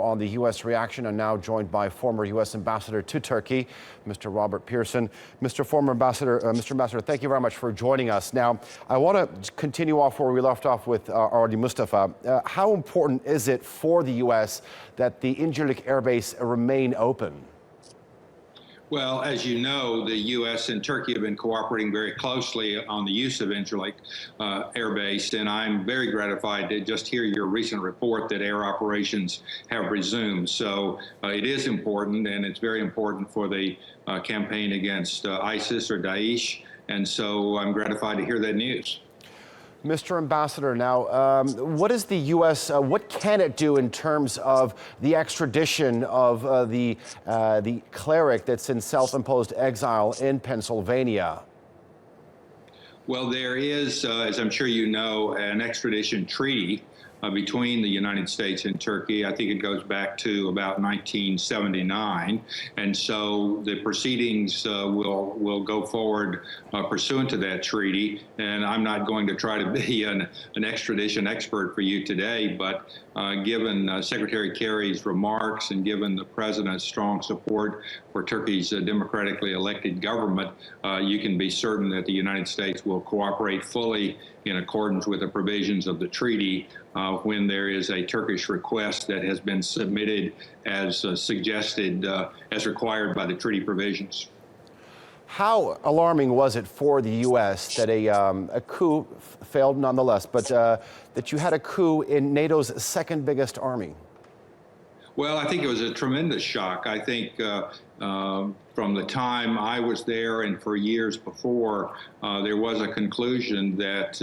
On the U.S. reaction, and now joined by former U.S. Ambassador to Turkey, Mr. Robert Pearson. Mr. Ambassador, thank you very much for joining us. Now, I want to continue off where we left off with already Mustafa. How important is it for the U.S. that the Incirlik Air Base remain open? Well, as you know, the U.S. and Turkey have been cooperating very closely on the use of Incirlik Air Base, and I'm very gratified to just hear your recent report that air operations have resumed. So it is important, and it's very important for the campaign against ISIS or Daesh, and so I'm gratified to hear that news. Mr. Ambassador, now, what is the U.S., what can it do in terms of the extradition of the cleric that's in self-imposed exile in Pennsylvania? Well, there is, as I'm sure you know, an extradition treaty between the United States and Turkey. I think it goes back to about 1979. And so the proceedings will go forward pursuant to that treaty. And I'm not going to try to be an extradition expert for you today, but given Secretary Kerry's remarks and given the President's strong support for Turkey's democratically elected government, you can be certain that the United States will cooperate fully in accordance with the provisions of the treaty when there is a Turkish request that has been submitted as suggested, as required by the treaty provisions. How alarming was it for the U.S. that a coup failed nonetheless, but that you had a coup in NATO's second biggest army? Well, I think it was a tremendous shock. I think from the time I was there and for years before, there was a conclusion that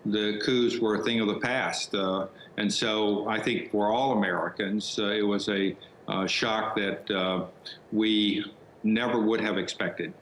the coups were a thing of the past. And so I think for all Americans, it was a shock that we never would have expected.